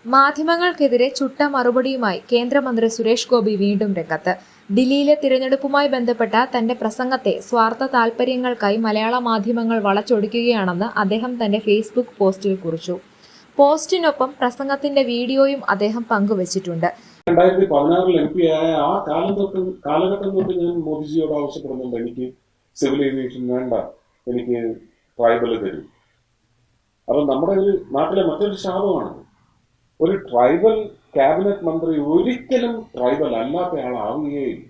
മാധ്യമങ്ങൾക്കെതിരെ ചുട്ട മറുപടിയുമായി കേന്ദ്രമന്ത്രി സുരേഷ് ഗോപി വീണ്ടും രംഗത്ത്. ദില്ലിയിലെ തിരഞ്ഞെടുപ്പുമായി ബന്ധപ്പെട്ട തന്റെ പ്രസംഗത്തെ സ്വാർത്ഥ താൽപര്യങ്ങൾക്കായി മലയാള മാധ്യമങ്ങൾ വളച്ചൊടിക്കുകയാണെന്ന് അദ്ദേഹം തന്റെ ഫേസ്ബുക്ക് പോസ്റ്റിൽ കുറിച്ചു. പോസ്റ്റിനൊപ്പം പ്രസംഗത്തിന്റെ വീഡിയോയും അദ്ദേഹം പങ്കുവച്ചിട്ടുണ്ട്. 2016 MP ആയ ആ കാലഘട്ടം തൊട്ട് ഞാൻ മോദിജിയോട് ആവശ്യപ്പെടുന്നുണ്ട്, എനിക്ക് സിവിൽ ഏവിയേഷൻ വേണ്ട, എനിക്ക് ട്രൈബൽ തരും. അപ്പൊ നമ്മുടെ ഒരു നാട്ടിലെ മറ്റൊരു ശാപമാണ്, ഒരു ട്രൈബൽ ക്യാബിനറ്റ് മന്ത്രി ഒരിക്കലും ട്രൈബൽ അല്ലാത്ത ആളാവുകയില്ല.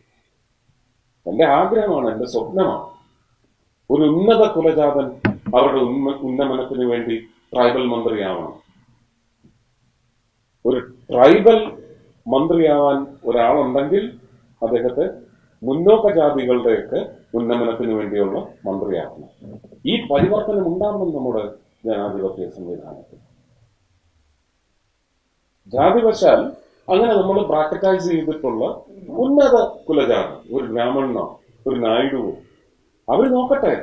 എന്റെ ആഗ്രഹമാണ്, എന്റെ സ്വപ്നമാണ്, ഒരു ഉന്നത കുലജാതൻ അവരുടെ ഉന്നമനത്തിന് വേണ്ടി ട്രൈബൽ മന്ത്രിയാവണം. ഒരു ട്രൈബൽ മന്ത്രിയാവാൻ ഒരാളുണ്ടെങ്കിൽ അദ്ദേഹത്തെ മുന്നോക്ക ജാതികളുടെയൊക്കെ ഉന്നമനത്തിന് വേണ്ടിയുള്ള മന്ത്രിയാക്കണം. ഈ പരിവർത്തനം ഉണ്ടാവണം നമ്മുടെ ജനാധിപത്യ സംവിധാനത്തിൽ. ജാതിവശാൽ അങ്ങനെ നമ്മൾ പ്രാക്ടിക്കൈസ് ചെയ്തിട്ടുള്ള ഉന്നത കുലജാതി, ഒരു ബ്രാഹ്മണനോ ഒരു നായിഡുവോ, അവർ നോക്കട്ടെ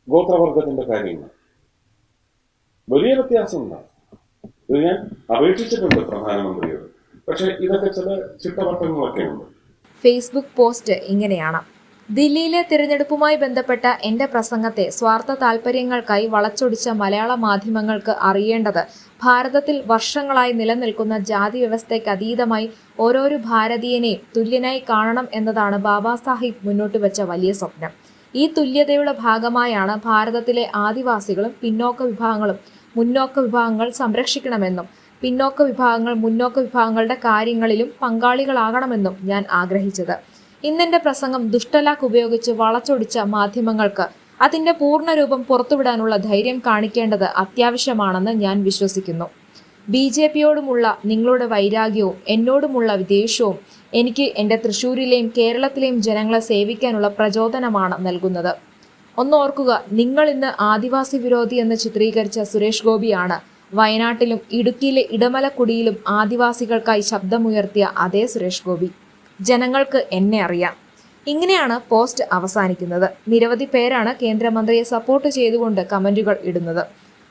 ഗോത്രവർഗത്തിന്റെ കാര്യങ്ങൾ. വലിയ വ്യത്യാസമുണ്ടാകും. ഇത് ഞാൻ അപേക്ഷിച്ചിട്ടുണ്ട് പ്രധാനമന്ത്രിയോട്. പക്ഷെ ഇതൊക്കെ ചില ചിട്ടവട്ടങ്ങളൊക്കെ ഉണ്ട്. ഫേസ്ബുക്ക് പോസ്റ്റ് ഇങ്ങനെയാണ്: ദില്ലിയിലെ തിരഞ്ഞെടുപ്പുമായി ബന്ധപ്പെട്ട എന്റെ പ്രസംഗത്തെ സ്വാർത്ഥ താൽപര്യങ്ങൾക്കായി വളച്ചൊടിച്ച മലയാള മാധ്യമങ്ങൾക്ക് അറിയേണ്ടത് ഭാരതത്തിൽ വർഷങ്ങളായി നിലനിൽക്കുന്ന ജാതി വ്യവസ്ഥയ്ക്ക് അതീതമായി ഓരോരു ഭാരതീയനെയും തുല്യനായി കാണണം എന്നതാണ് ബാബാ സാഹിബ് മുന്നോട്ട് വെച്ച വലിയ സ്വപ്നം. ഈ തുല്യതയുടെ ഭാഗമായാണ് ഭാരതത്തിലെ ആദിവാസികളും പിന്നോക്ക വിഭാഗങ്ങളും മുന്നോക്ക വിഭാഗങ്ങൾ സംരക്ഷിക്കണമെന്നും പിന്നോക്ക വിഭാഗങ്ങൾ മുന്നോക്ക വിഭാഗങ്ങളുടെ കാര്യങ്ങളിലും പങ്കാളികളാകണമെന്നും ഞാൻ ആഗ്രഹിച്ചത്. ഇന്നെന്റെ പ്രസംഗം ദുഷ്ടലാക്ക് ഉപയോഗിച്ച് വളച്ചൊടിച്ച മാധ്യമങ്ങൾക്ക് അതിന്റെ പൂർണ്ണരൂപം പുറത്തുവിടാനുള്ള ധൈര്യം കാണിക്കേണ്ടത് അത്യാവശ്യമാണെന്ന് ഞാൻ വിശ്വസിക്കുന്നു. BJPയോടുമുള്ള നിങ്ങളുടെ വൈരാഗ്യവും എന്നോടുമുള്ള വിദ്വേഷവും എനിക്ക് എന്റെ തൃശ്ശൂരിലെയും കേരളത്തിലെയും ജനങ്ങളെ സേവിക്കാനുള്ള പ്രചോദനമാണ് നൽകുന്നത്. ഒന്നോർക്കുക, നിങ്ങൾ ഇന്ന് ആദിവാസി വിരോധി എന്ന് ചിത്രീകരിച്ച സുരേഷ് ഗോപിയാണ് വയനാട്ടിലും ഇടുക്കിയിലെ ഇടമലക്കുടിയിലും ആദിവാസികൾക്കായി ശബ്ദമുയർത്തിയ അതേ സുരേഷ് ഗോപി. ജനങ്ങൾക്ക് എന്നെ അറിയാം. ഇങ്ങനെയാണ് പോസ്റ്റ് അവസാനിക്കുന്നത്. നിരവധി പേരാണ് കേന്ദ്രമന്ത്രിയെ സപ്പോർട്ട് ചെയ്തുകൊണ്ട് കമന്റുകൾ ഇടുന്നത്.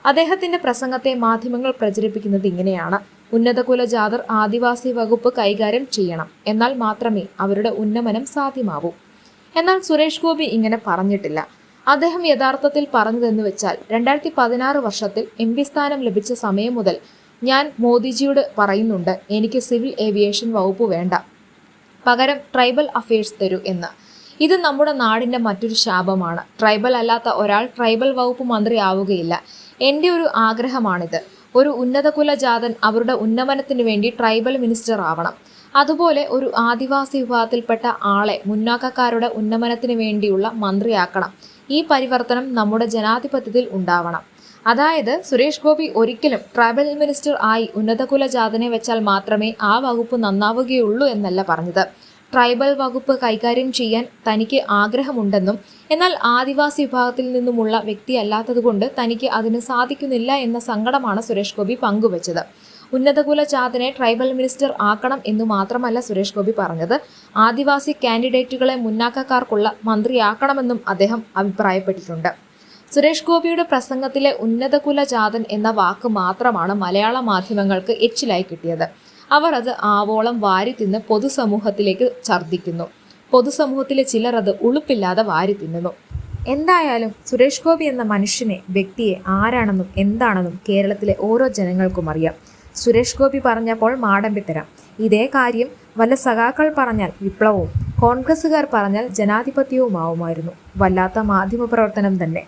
അദ്ദേഹത്തിന്റെ പ്രസംഗത്തെ മാധ്യമങ്ങൾ പ്രചരിപ്പിക്കുന്നത് ഇങ്ങനെയാണ്: ഉന്നത കുലജാതർ ആദിവാസി വകുപ്പ് കൈകാര്യം ചെയ്യണം, എന്നാൽ മാത്രമേ അവരുടെ ഉന്നമനം സാധ്യമാവൂ. എന്നാൽ സുരേഷ് ഗോപി ഇങ്ങനെ പറഞ്ഞിട്ടില്ല. അദ്ദേഹം യഥാർത്ഥത്തിൽ പറഞ്ഞതെന്ന് വെച്ചാൽ 2016 വർഷത്തിൽ MP സ്ഥാനം ലഭിച്ച സമയം മുതൽ ഞാൻ മോദിജിയോട് പറയുന്നുണ്ട്, എനിക്ക് സിവിൽ ഏവിയേഷൻ വകുപ്പ് വേണ്ട, പകരം ട്രൈബൽ അഫയേഴ്സ് തരൂ എന്ന്. ഇത് നമ്മുടെ നാടിന്റെ മറ്റൊരു ശാപമാണ്. ട്രൈബൽ അല്ലാത്ത ഒരാൾ ട്രൈബൽ വകുപ്പ് മന്ത്രി ആവുകയില്ല. എൻ്റെ ഒരു ആഗ്രഹമാണിത്. ഒരു ഉന്നത കുലജാതൻ അവരുടെ ഉന്നമനത്തിന് വേണ്ടി ട്രൈബൽ മിനിസ്റ്റർ ആവണം. അതുപോലെ ഒരു ആദിവാസി വിഭാഗത്തിൽപ്പെട്ട ആളെ മുന്നാക്കക്കാരുടെ ഉന്നമനത്തിന് വേണ്ടിയുള്ള മന്ത്രിയാക്കണം. ഈ പരിവർത്തനം നമ്മുടെ ജനാധിപത്യത്തിൽ ഉണ്ടാവണം. അതായത് സുരേഷ് ഗോപി ഒരിക്കലും ട്രൈബൽ മിനിസ്റ്റർ ആയി ഉന്നത കുലജാതനെ വെച്ചാൽ മാത്രമേ ആ വകുപ്പ് നന്നാവുകയുള്ളൂ എന്നല്ല പറഞ്ഞത്. ട്രൈബൽ വകുപ്പ് കൈകാര്യം ചെയ്യാൻ തനിക്ക് ആഗ്രഹമുണ്ടെന്നും എന്നാൽ ആദിവാസി വിഭാഗത്തിൽ നിന്നുമുള്ള വ്യക്തിയല്ലാത്തതുകൊണ്ട് തനിക്ക് അതിന് സാധിക്കുന്നില്ല എന്ന സങ്കടമാണ് സുരേഷ് ഗോപി പങ്കുവച്ചത്. ഉന്നത കുലജാതനെ ട്രൈബൽ മിനിസ്റ്റർ ആക്കണം എന്നു മാത്രമല്ല സുരേഷ് ഗോപി പറഞ്ഞത്, ആദിവാസി കാൻഡിഡേറ്റുകളെ മുന്നാക്കക്കാർക്കുള്ള മന്ത്രിയാക്കണമെന്നും അദ്ദേഹം അഭിപ്രായപ്പെട്ടിട്ടുണ്ട്. സുരേഷ് ഗോപിയുടെ പ്രസംഗത്തിലെ ഉന്നത കുലജാതൻ എന്ന വാക്ക് മാത്രമാണ് മലയാള മാധ്യമങ്ങൾക്ക് എച്ചിലായി കിട്ടിയത്. അവർ അത് ആവോളം വാരി തിന്ന് പൊതുസമൂഹത്തിലേക്ക് ഛർദ്ദിക്കുന്നു. പൊതുസമൂഹത്തിലെ ചിലർ അത് ഉളുപ്പില്ലാതെ വാരി തിന്നുന്നു. എന്തായാലും സുരേഷ് ഗോപി എന്ന മനുഷ്യനെ, വ്യക്തിയെ ആരാണെന്നും എന്താണെന്നും കേരളത്തിലെ ഓരോ ജനങ്ങൾക്കും അറിയാം. സുരേഷ് ഗോപി പറഞ്ഞപ്പോൾ മാടമ്പിത്തരം. ഇതേ കാര്യം വല്ല സഖാക്കൾ പറഞ്ഞാൽ വിപ്ലവവും, കോൺഗ്രസുകാർ പറഞ്ഞാൽ ജനാധിപത്യവുമാവുമായിരുന്നു. വല്ലാത്ത മാധ്യമപ്രവർത്തനം തന്നെ.